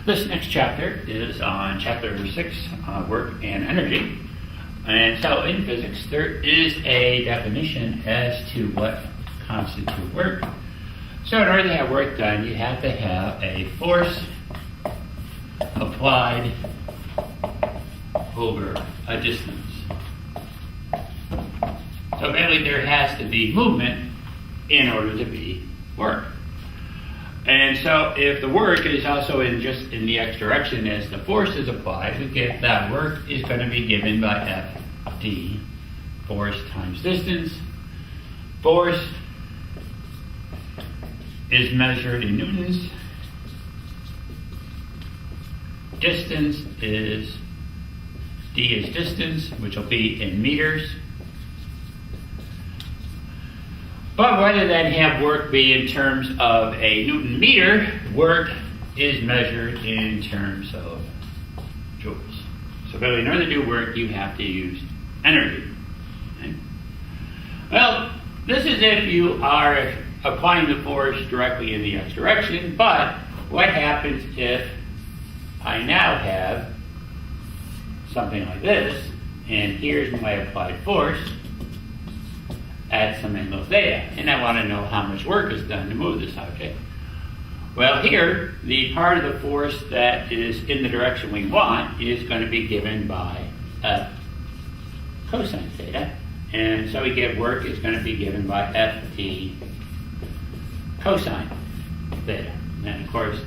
This next chapter is on chapter 6, work and energy. And so in physics, there is a definition as to what constitutes work. So in order to have work done, you have to have a force applied over a distance. So basically there has to be movement in order to be work. And so if the work is also just in the x direction as the force is applied, we get that work is going to be given by Fd, force times distance. Force is measured in newtons. Distance is, d is distance, which will be in meters. But rather than have work be in terms of a Newton meter, work is measured in terms of joules. So really, in order to do work, you have to use energy. Okay? Well, this is if you are applying the force directly in the x direction, but what happens if I now have something like this, and here's my applied force at some angle theta, and I want to know how much work is done to move this object. Well, here, the part of the force that is in the direction we want is going to be given by F cosine theta, and so we get work is going to be given by Ft cosine theta. And of course,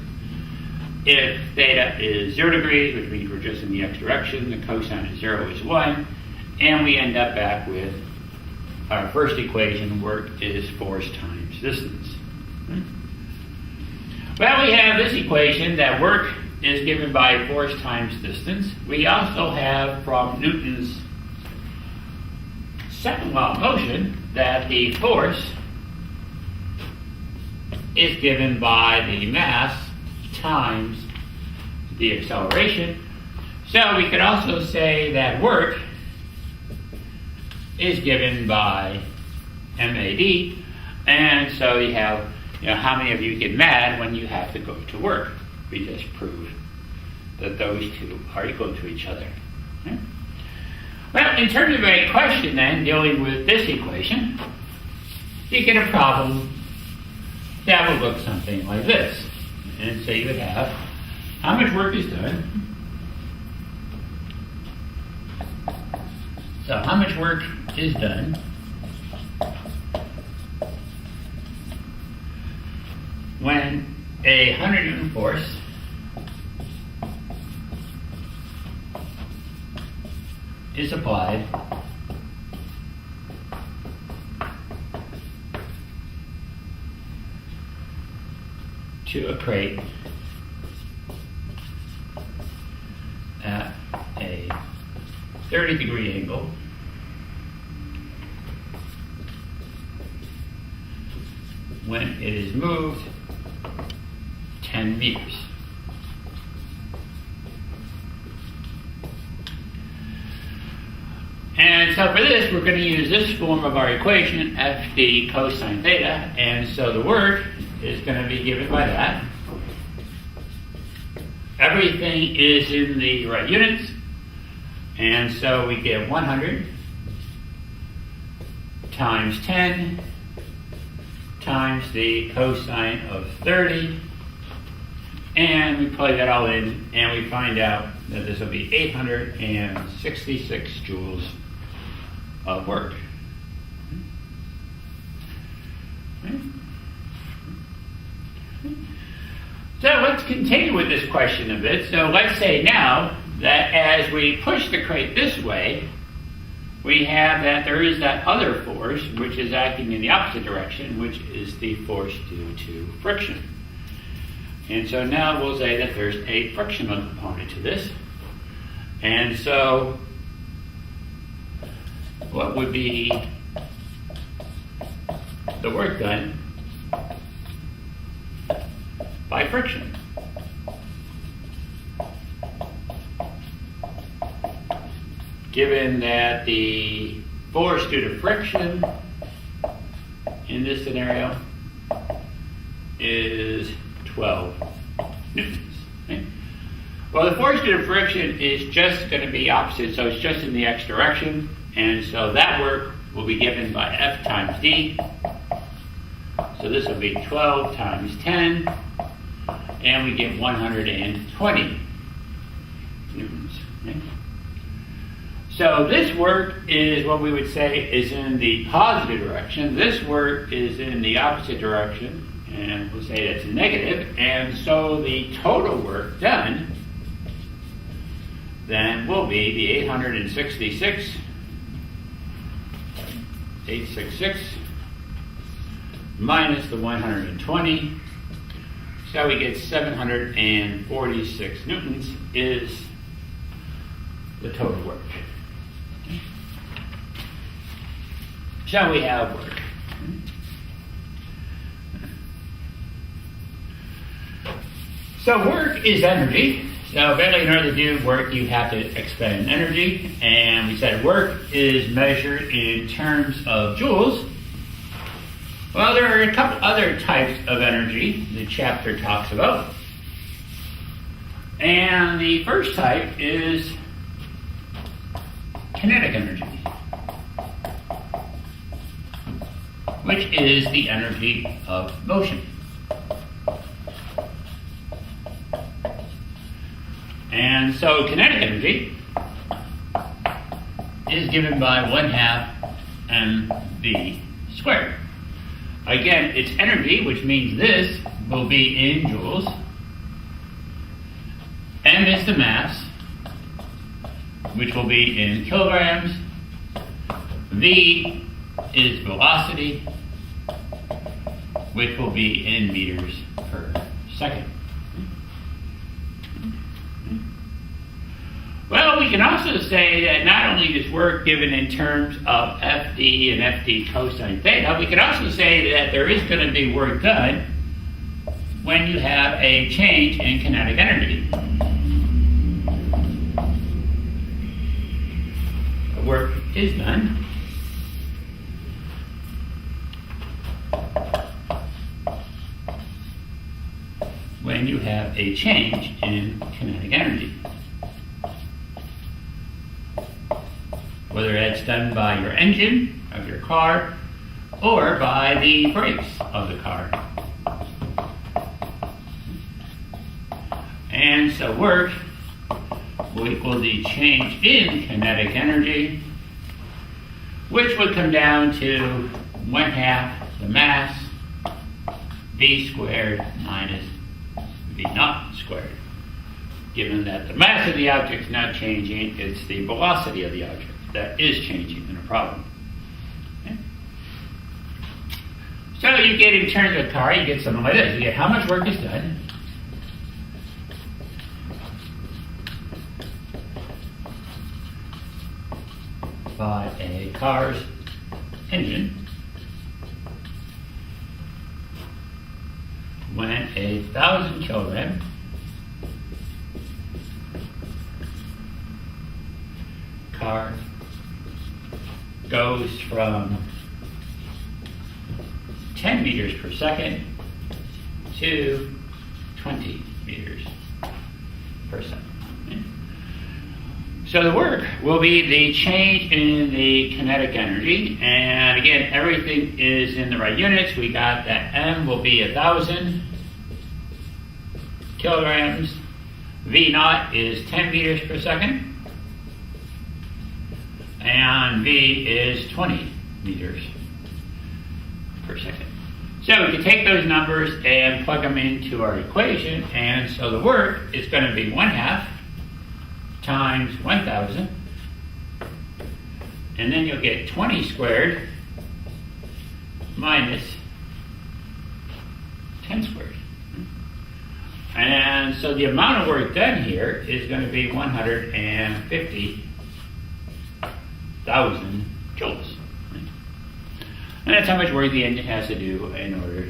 if theta is 0 degrees, which means we're just in the x direction, the cosine of 0 is 1, and we end up back with our first equation, work is force times distance. Well, we have this equation that work is given by force times distance. We also have from Newton's second law of motion that the force is given by the mass times the acceleration. So we could also say that work is given by MAD, and so you have, how many of you get mad when you have to go to work? We just proved that those two are equal to each other. Okay? Well, in terms of a question then, dealing with this equation, you get a problem that will look something like this. And so you would have how much work is done. So how much work is done when a 100 Newton force is applied to a crate at a 30-degree angle when it is moved 10 meters. And so for this, we're going to use this form of our equation, Fd cosine theta, and so the work is going to be given by that. Everything is in the right units, and so we get 100 times 10 times the cosine of 30, and we plug that all in, and we find out that this will be 866 joules of work. So let's continue with this question a bit. So let's say now that as we push the crate this way, we have that there is that other force which is acting in the opposite direction, which is the force due to friction. And so now we'll say that there's a frictional component to this. And so what would be the work done by friction? Given that the force due to friction in this scenario is 12 newtons. Okay? Well, the force due to friction is just going to be opposite, so it's just in the x direction, and so that work will be given by F times D. So this will be 12 times 10, and we get 120 newtons. Okay? So this work is what we would say is in the positive direction. This work is in the opposite direction, and we'll say that's negative. And so the total work done then will be the 866 minus the 120. So we get 746 newtons is the total work. So we have work. So work is energy. So basically in order to do work, you have to expend energy. And we said work is measured in terms of joules. Well, there are a couple other types of energy the chapter talks about. And the first type is kinetic energy, which is the energy of motion. And so kinetic energy is given by 1/2 mv squared. Again, it's energy, which means this will be in joules. M is the mass, which will be in kilograms. V is velocity, which will be in meters per second. Well, we can also say that not only is work given in terms of FD and FD cosine theta, we can also say that there is going to be work done when you have a change in kinetic energy. The work is done when you have a change in kinetic energy. Whether that's done by your engine of your car or by the brakes of the car. And so work will equal the change in kinetic energy, which would come down to 1/2 the mass, v squared minus v naught squared. Given that the mass of the object is not changing, it's the velocity of the object that is changing in a problem. Okay? So you get, in terms of a car, you get something like this. You get how much work is done by a car's engine when 1,000 kilogram car goes from 10 meters per second to 20 meters per second. So the work will be the change in the kinetic energy, and again, everything is in the right units. We got that M will be 1,000 kilograms. V naught is 10 meters per second. And V is 20 meters per second. So we can take those numbers and plug them into our equation, and so the work is going to be 1/2 times 1,000, and then you'll get 20 squared minus 10 squared. And so the amount of work done here is going to be 150,000 joules. And that's how much work the engine has to do in order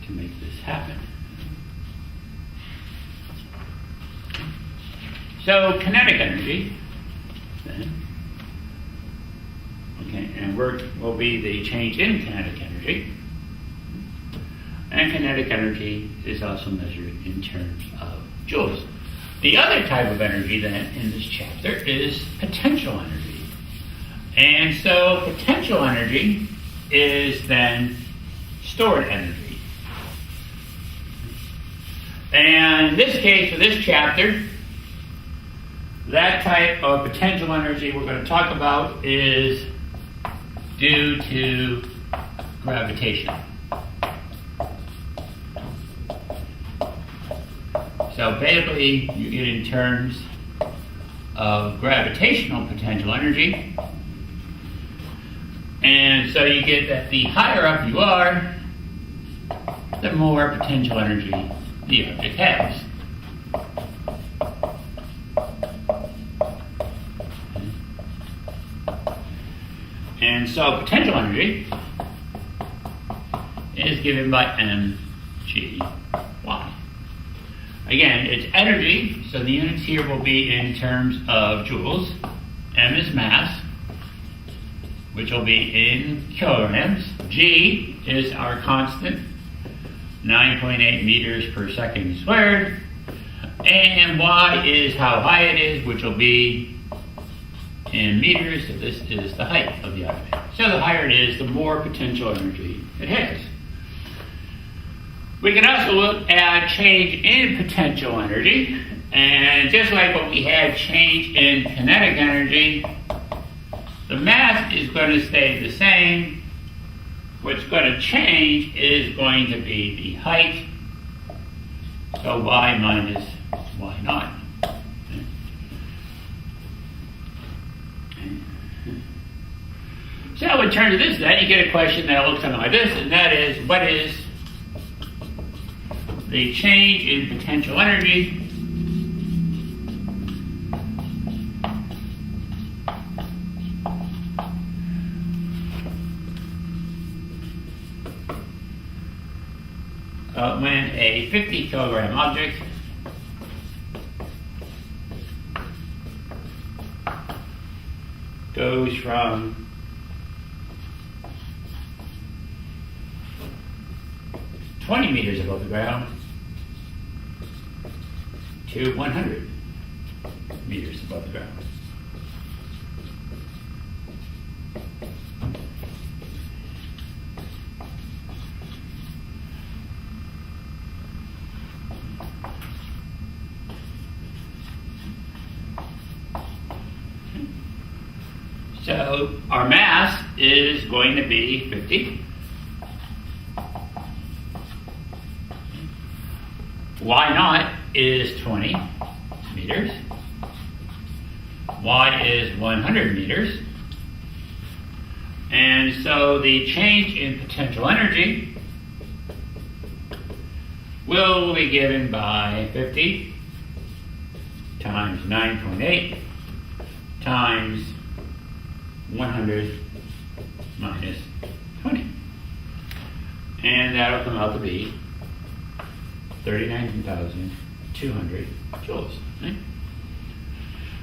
to make this happen. So kinetic energy, then, okay, and work will be the change in kinetic energy. And kinetic energy is also measured in terms of joules. The other type of energy then in this chapter is potential energy. And so potential energy is then stored energy. And in this case, for this chapter, that type of potential energy we're going to talk about is due to gravitation. So basically, you get in terms of gravitational potential energy. And so you get that the higher up you are, the more potential energy the object has. And so potential energy is given by mgy. Again, it's energy, so the units here will be in terms of joules. M is mass, which will be in kilograms. G is our constant, 9.8 meters per second squared. And Y is how high it is, which will be in meters. So this is the height of the object. So the higher it is, the more potential energy it has. We can also look at change in potential energy, and just like what we had change in kinetic energy, the mass is going to stay the same. What's going to change is going to be the height, so y minus y naught. So when we turn to this then, you get a question that looks something like this, and that is, what is the change in potential energy when a 50 kilogram object goes from 20 meters above the ground to 100 meters above the ground. So our mass is going to be 50. Y naught is 20 meters. Y is 100 meters. And so the change in potential energy will be given by 50 times 9.8 times 100 minus 20. And that'll come out to be 39,200 joules. Right?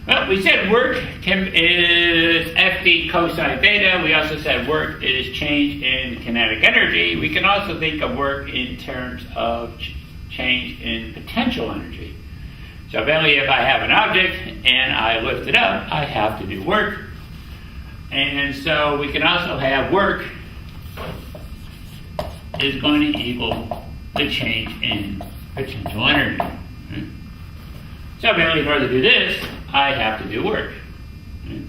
Well, we said work is FD cosine theta. We also said work is change in kinetic energy. We can also think of work in terms of change in potential energy. So basically, if I have an object and I lift it up, I have to do work. And so we can also have work is going to equal the change in potential energy. Right? So basically, in order to do this, I have to do work. Right?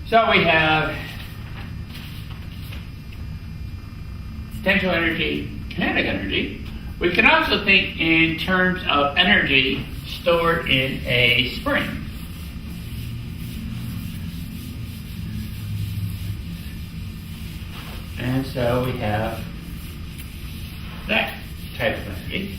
So we have potential energy, kinetic energy. We can also think in terms of energy stored in a spring. And so we have that type of energy.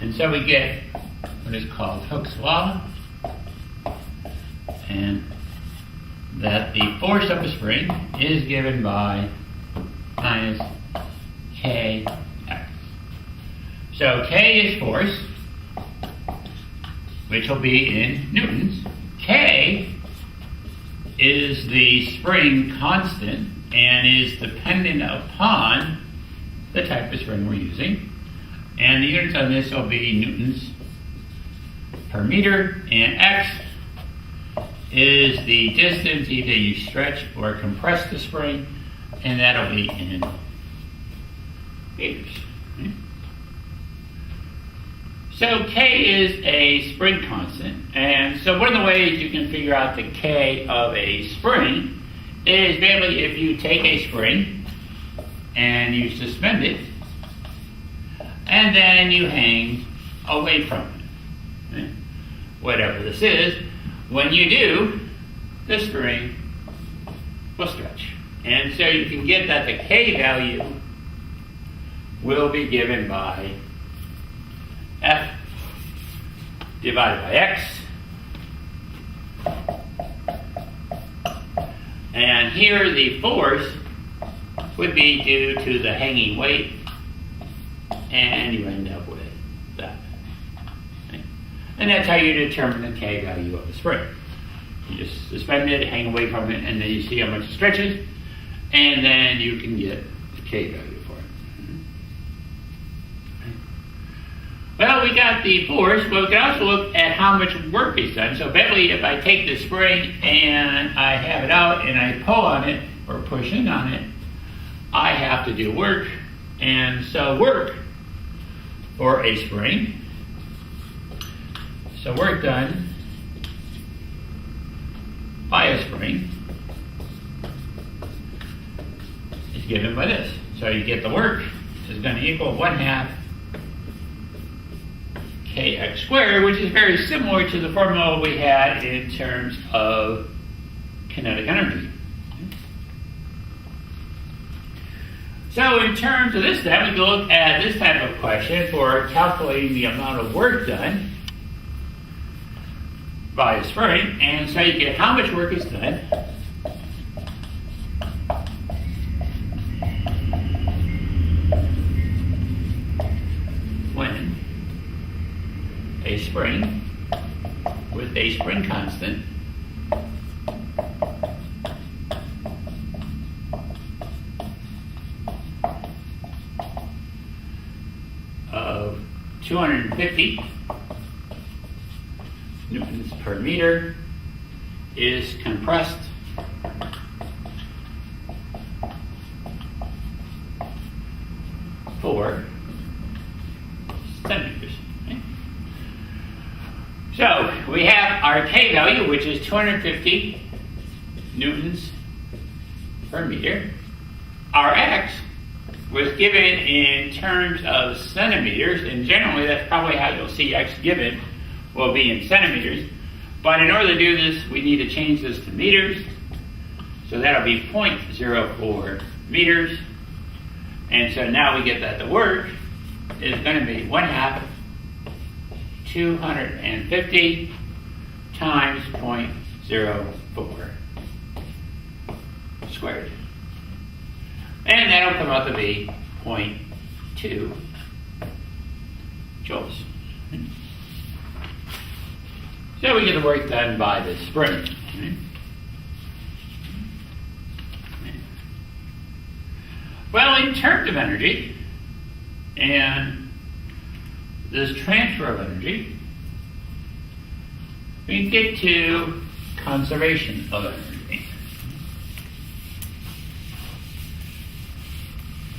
And so we get what is called Hooke's law, and that the force of the spring is given by minus kx. So K is force, which will be in newtons. K is the spring constant and is dependent upon the type of spring we're using. And the units on this will be newtons per meter, and X is the distance either you stretch or compress the spring, and that'll be in meters. So K is a spring constant, and so one of the ways you can figure out the K of a spring is basically if you take a spring and you suspend it, and then you hang away from it. Whatever this is, when you do, the spring will stretch. And so you can get that the K value will be given by F divided by X. And here the force would be due to the hanging weight, and you end up with that. Okay? And that's how you determine the K value of the spring. You just suspend it, hang away from it, and then you see how much it stretches, and then you can get the K value for it. Okay? Well, we got the force, but we can also look at how much work is done. So basically, if I take the spring and I have it out and I pull on it or push in on it, I have to do work. And so work for a spring, so work done by a spring is given by this. So you get the work is going to equal 1/2 kx squared, which is very similar to the formula we had in terms of kinetic energy. So in terms of this step, we can look at this type of question for calculating the amount of work done by a spring. And so you get how much work is done when a spring with a spring constant of 250 newtons per meter is compressed for centimeters. Okay? So we have our K value, which is 250 newtons per meter. Our X was given in terms of centimeters, and generally that's probably how you'll see X given will be in centimeters. But in order to do this, we need to change this to meters. So that'll be 0.04 meters. And so now we get that the work is going to be 1/2 250 times 0.04 squared. And that'll come out to be 0.2 joules. So we get the work done by the spring. Well, in terms of energy and this transfer of energy, we get to conservation of energy.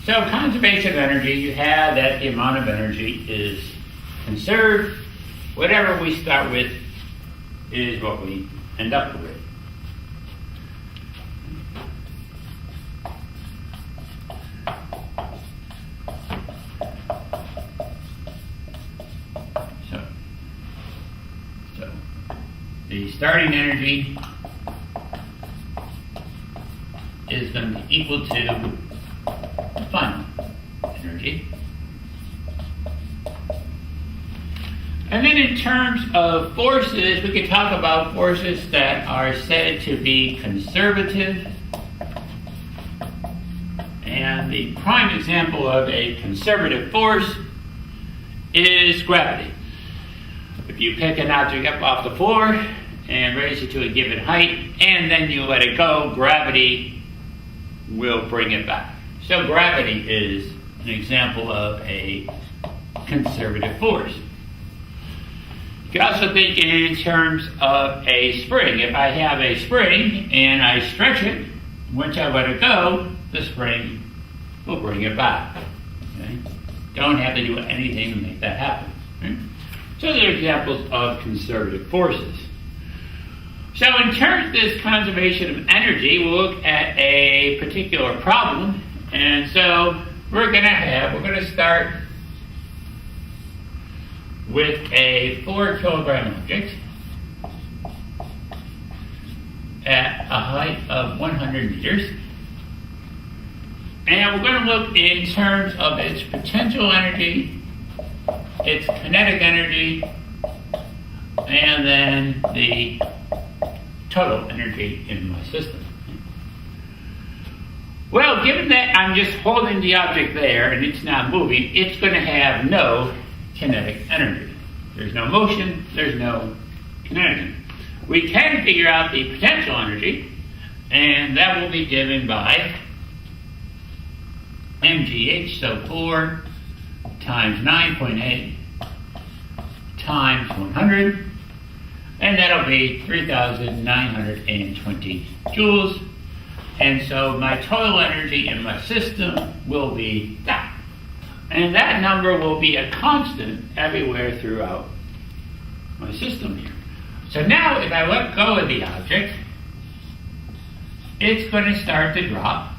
So conservation of energy, you have that the amount of energy is conserved. Whatever we start with is what we end up with. So the starting energy is going to be equal to the final energy. And then in terms of forces, we can talk about forces that are said to be conservative. And the prime example of a conservative force is gravity. If you pick an object up off the floor and raise it to a given height, and then you let it go, gravity will bring it back. So gravity is an example of a conservative force. You can also think in terms of a spring. If I have a spring and I stretch it, once I let it go, the spring will bring it back. Okay? Don't have to do anything to make that happen. Okay? So they're examples of conservative forces. So in terms of this conservation of energy, we'll look at a particular problem. And so we're going to start with a 4 kilogram object at a height of 100 meters. And we're going to look in terms of its potential energy, its kinetic energy, and then the total energy in my system. Well, given that I'm just holding the object there and it's not moving, it's going to have no kinetic energy. There's no motion, there's no kinetic energy. We can figure out the potential energy, and that will be given by mgh, so 4 times 9.8 times 100, and that'll be 3,920 joules. And so my total energy in my system will be that. And that number will be a constant everywhere throughout my system here. So now if I let go of the object, it's going to start to drop.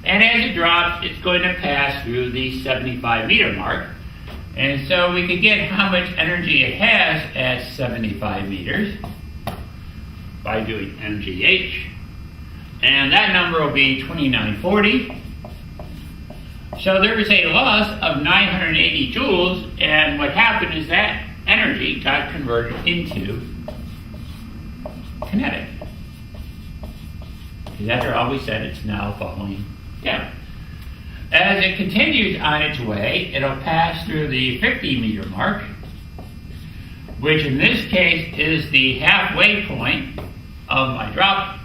And as it drops, it's going to pass through the 75 meter mark. And so we can get how much energy it has at 75 meters by doing mgh. And that number will be 2940. So there is a loss of 980 joules, and what happened is that energy got converted into kinetic. Because after all we said, it's now falling down. As it continues on its way, it'll pass through the 50 meter mark, which in this case is the halfway point of my drop.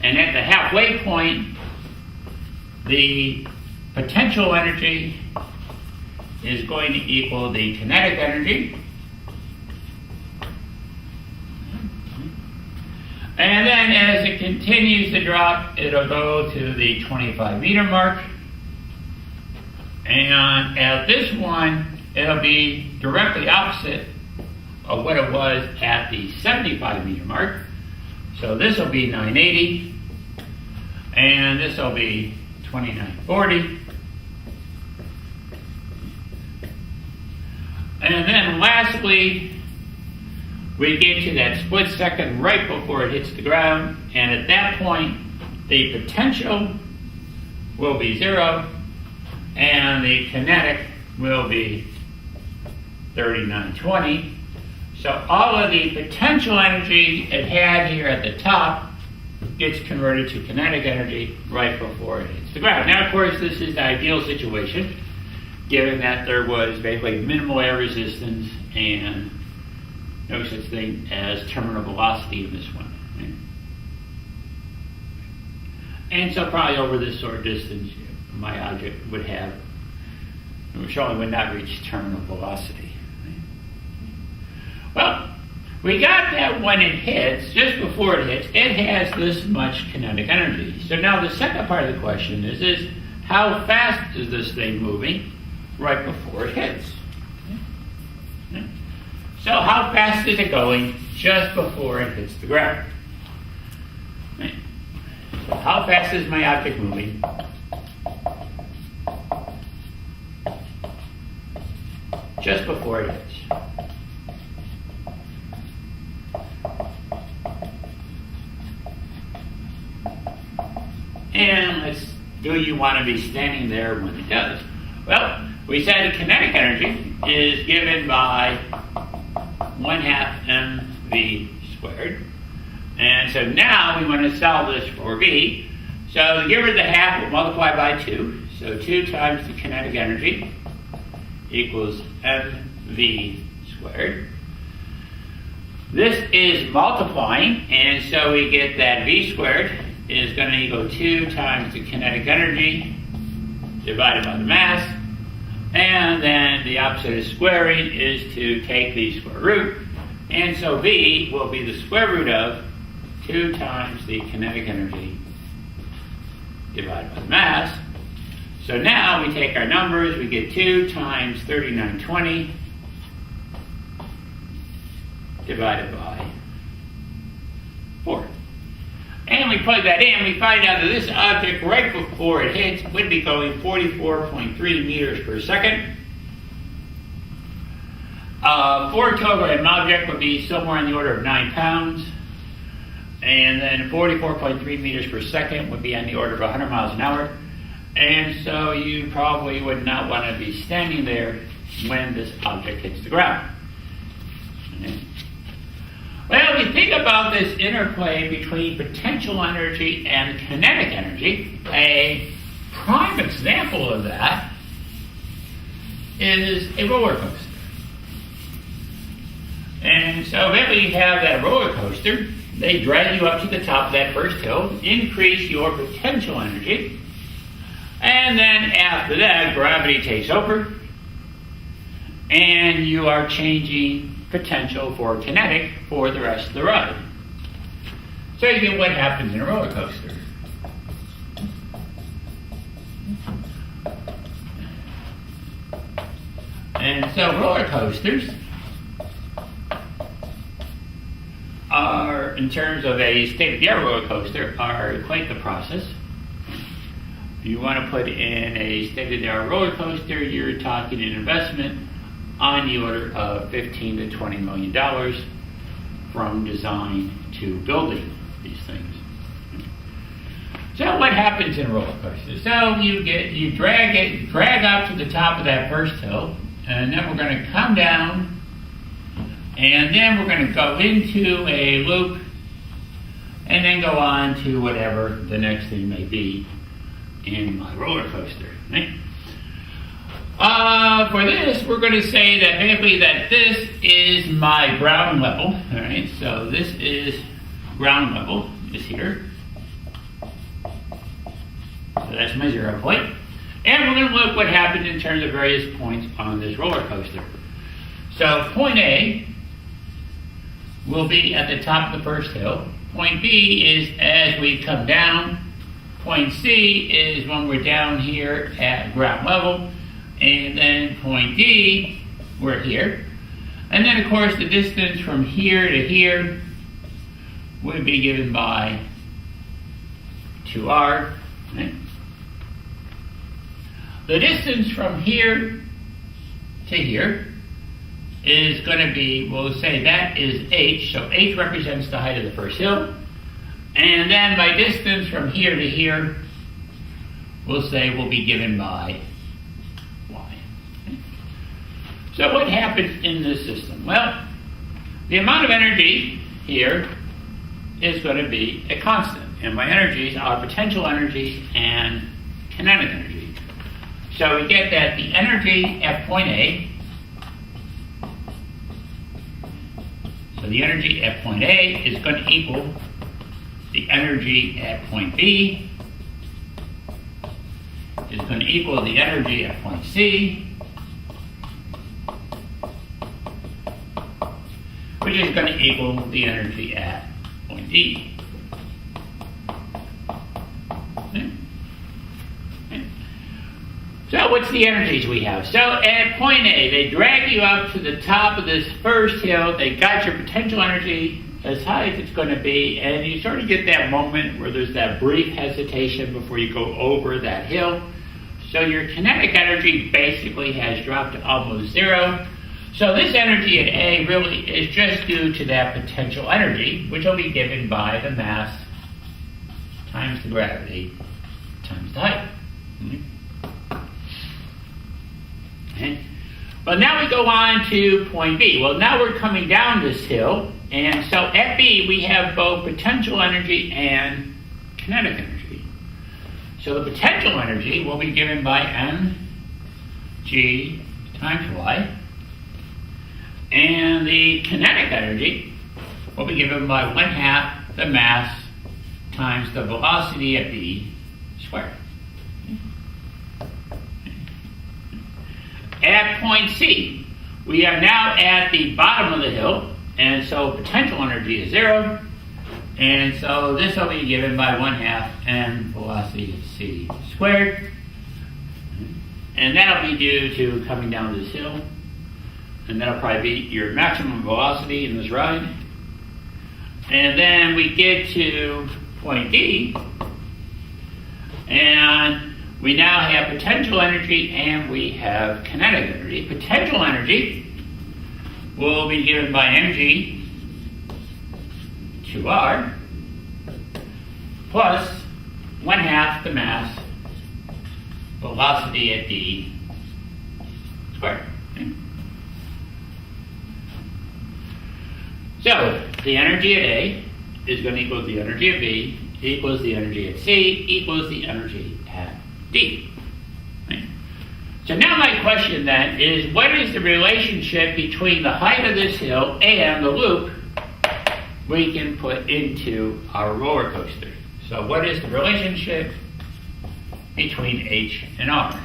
And at the halfway point, the potential energy is going to equal the kinetic energy. And then as it continues to drop, it'll go to the 25 meter mark. And at this one, it'll be directly opposite of what it was at the 75 meter mark. So this will be 980, and this will be 2940. And then lastly, we get to that split second right before it hits the ground, and at that point, the potential will be 0, and the kinetic will be 3920. So all of the potential energy it had here at the top gets converted to kinetic energy right before it hits the ground. Now, of course, this is the ideal situation, given that there was basically minimal air resistance and no such thing as terminal velocity in this one. Right? And so probably over this sort of distance, my object would have, surely would not reach terminal velocity. Right? Well, we got that when it hits, just before it hits, it has this much kinetic energy. So now the second part of the question is how fast is this thing moving right before it hits? Okay. So how fast is it going just before it hits the ground? Okay. So how fast is my object moving just before it hits? And do you want to be standing there when it does? Well, we said the kinetic energy is given by 1/2 mv squared. And so now we want to solve this for v. So to give her the half, we'll multiply by 2. So 2 times the kinetic energy equals mv squared. This is multiplying, and so we get that v squared is going to equal 2 times the kinetic energy divided by the mass. And then the opposite of squaring is to take the square root. And so v will be the square root of 2 times the kinetic energy divided by the mass. So now we take our numbers, we get 2 times 3920 divided by 4. And we plug that in, we find out that this object right before it hits would be going 44.3 meters per second. A 4 kilogram object would be somewhere in the order of 9 pounds. And then 44.3 meters per second would be on the order of 100 miles an hour. And so you probably would not want to be standing there when this object hits the ground. Okay. Well, if you think about this interplay between potential energy and kinetic energy, a prime example of that is a roller coaster. And so then we have that roller coaster. They drag you up to the top of that first hill, increase your potential energy, and then after that, gravity takes over, and you are changing potential for kinetic for the rest of the ride. So you get what happens in a roller coaster. And so roller coasters are, in terms of a state-of-the-art roller coaster, are quite the process. If you want to put in a state-of-the-art roller coaster, you're talking an investment on the order of $15 to $20 million from design to building these things. So what happens in a roller coaster? So you drag up to the top of that first hill, and then we're going to come down, and then we're going to go into a loop, and then go on to whatever the next thing may be in my roller coaster. Right? For this, we're going to say that basically that this is my ground level. All right, so this is ground level, is here. So that's my 0 point. And we're going to look what happens in terms of various points on this roller coaster. So point A will be at the top of the first hill. Point B is as we come down. Point C is when we're down here at ground level. And then point D, we're here. And then, of course, the distance from here to here would be given by 2r. Right? The distance from here to here is going to be, we'll say that is h. So h represents the height of the first hill. And then by distance from here to here, we'll say will be given by y. Okay? So what happens in this system? Well, the amount of energy here is going to be a constant. And by energies are potential energy and kinetic energy. So we get that the energy at point A, so the energy at point A is going to equal the energy at point B, is going to equal the energy at point C, which is going to equal the energy at point D. So what's the energies we have? So at point A, they drag you up to the top of this first hill. They got your potential energy as high as it's going to be, and you sort of get that moment where there's that brief hesitation before you go over that hill. So your kinetic energy basically has dropped to almost zero. So this energy at A really is just due to that potential energy, which will be given by the mass times the gravity times the height. Okay. Well, now we go on to point B. Well, now we're coming down this hill, and so at B we have both potential energy and kinetic energy. So the potential energy will be given by mg times y. And the kinetic energy will be given by 1/2 the mass times the velocity at v squared. At point C, we are now at the bottom of the hill, and so potential energy is 0. And so this will be given by 1/2 m velocity at c squared. And that'll be due to coming down this hill. And that'll probably be your maximum velocity in this ride. And then we get to point D, and we now have potential energy and we have kinetic energy. Potential energy will be given by mg to r plus 1/2 the mass velocity at d squared. Okay. So the energy at A is going to equal the energy at B equals the energy at C equals the energy at D. Right? So now my question then is, what is the relationship between the height of this hill and the loop we can put into our roller coaster? So what is the relationship between H and R?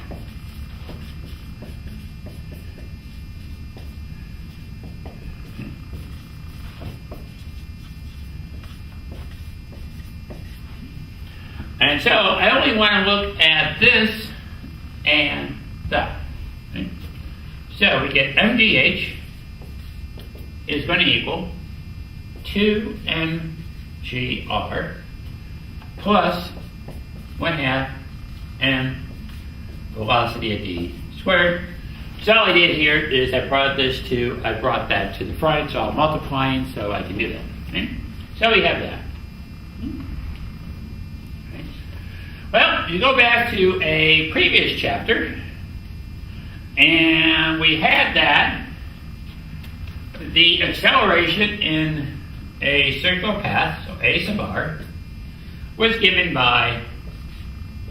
And so I only want to look at this and that. Okay? So we get mgh is going to equal 2mgr plus 1/2 m velocity at d squared. So all I did here is I brought that to the front, so I'm multiplying so I can do that. Okay? So we have that. Well, you go back to a previous chapter, and we had that the acceleration in a circular path, so a sub r, was given by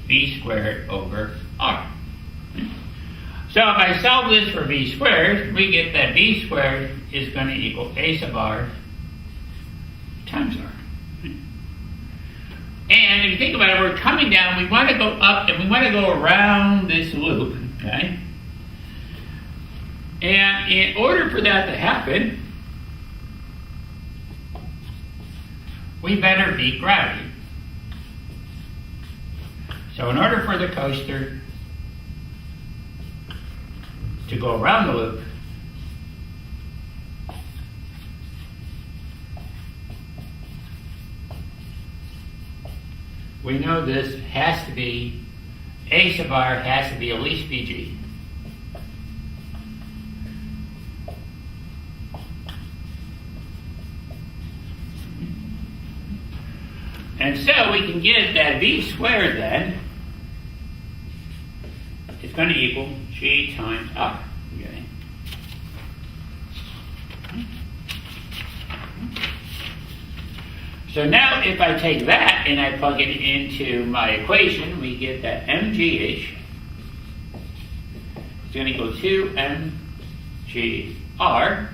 v squared over r. So if I solve this for v squared, we get that v squared is going to equal a sub r times r. And if you think about it, we're coming down, we want to go up, and we want to go around this loop, okay? And in order for that to happen, we better beat gravity. So in order for the coaster to go around the loop, we know this has to be, a sub r has to be at least vg. And so we can get that v squared then is going to equal g times r. Okay. So now if I take that and I plug it into my equation, we get that mgh is going to equal 2mgr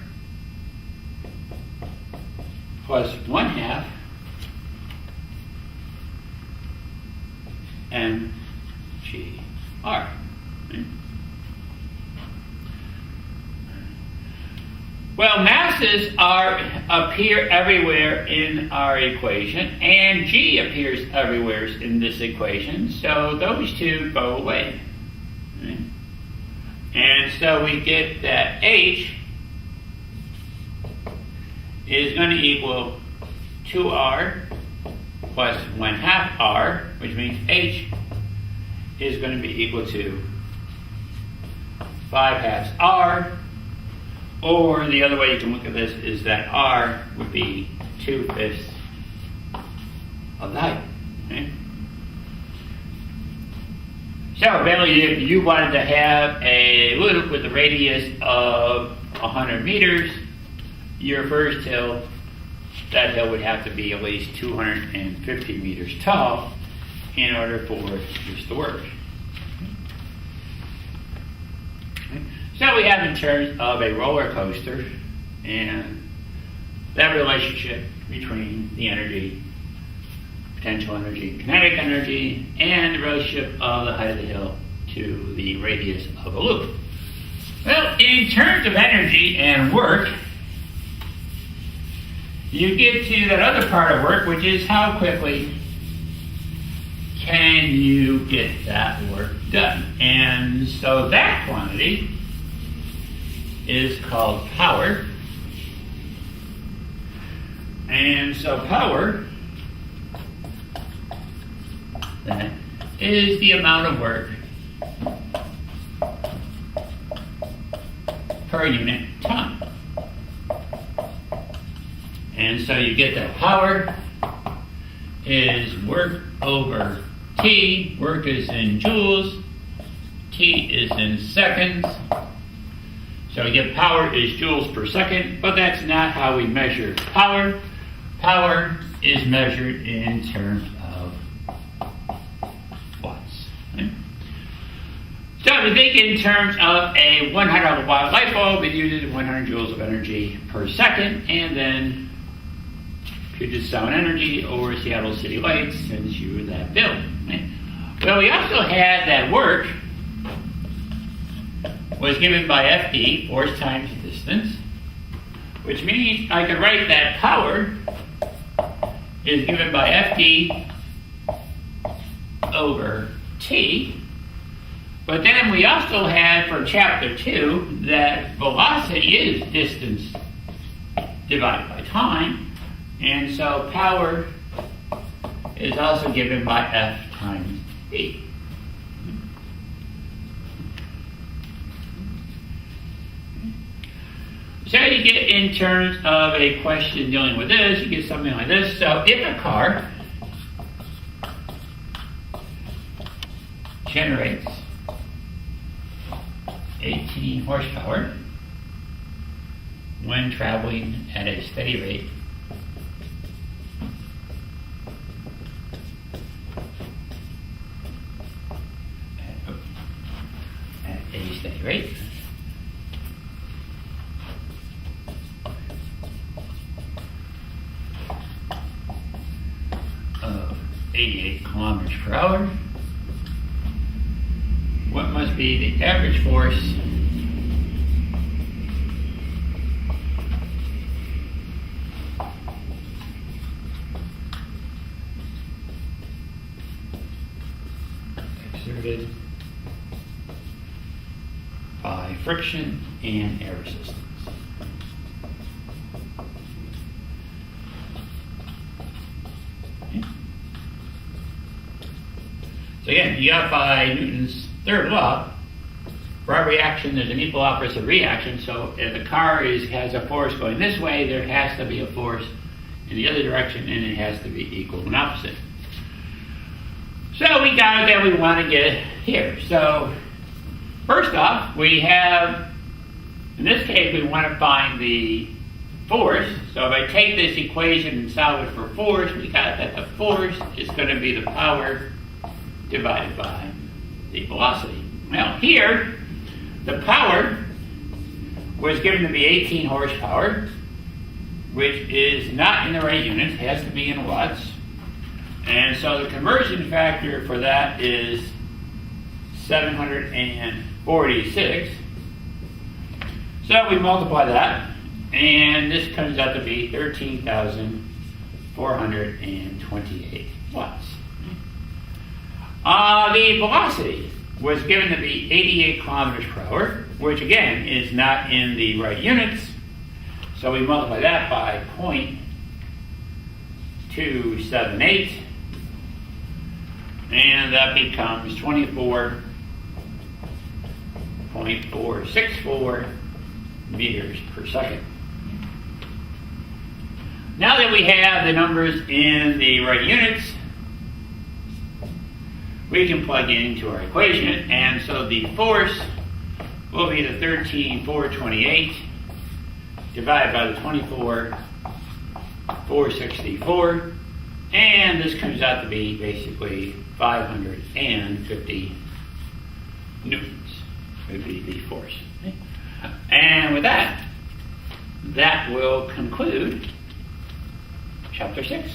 plus 1/2 mgr. Well, masses appear everywhere in our equation, and g appears everywhere in this equation, so those two go away. Right? And so we get that h is going to equal 2r plus 1/2 r, which means h is going to be equal to 5/2 r. Or the other way you can look at this is that r would be 2/5 of the height. Okay? So basically, if you wanted to have a loop with a radius of 100 meters, your first hill, that hill would have to be at least 250 meters tall in order for this to work. So we have in terms of a roller coaster and that relationship between the energy, potential energy, kinetic energy, and the relationship of the height of the hill to the radius of a loop. Well, in terms of energy and work, you get to that other part of work, which is how quickly can you get that work done. And so that quantity is called power. And so power that is the amount of work per unit time. And so you get that power is work over T. Work is in joules. T is in seconds. So you get power is joules per second, but that's not how we measure power. Power is measured in terms of watts. Right? So if you think in terms of a 100 watt light bulb, it uses 100 joules of energy per second, and then Puget Sound Energy or Seattle City Lights sends you that bill. Right? Well, we also had that work was given by FD, force times distance, which means I could write that power is given by FD over T. But then we also had for chapter 2 that velocity is distance divided by time. And so power is also given by F times E. So you get in terms of a question dealing with this, you get something like this. So if a car generates 18 horsepower when traveling at a steady rate, of 88 kilometers per hour, what must be the average force exerted by friction and air resistance? So again, you got by Newton's third law, for every action there's an equal opposite reaction. So if the car has a force going this way, there has to be a force in the other direction, and it has to be equal and opposite. So we got it that we want to get here. So first off, we have, in this case, we want to find the force. So if I take this equation and solve it for force, we got that the force is going to be the power divided by the velocity. Now here, the power was given to be 18 horsepower, which is not in the right units, it has to be in watts. And so the conversion factor for that is 746. So we multiply that, and this comes out to be 13,428 watts. The velocity was given to be 88 kilometers per hour, which again is not in the right units. So we multiply that by 0.278, and that becomes 24.464 meters per second. Now that we have the numbers in the right units, we can plug into our equation, and so the force will be the 13,428 divided by the 24,464, and this comes out to be basically 550 newtons. would be the force. And with that, that will conclude chapter 6.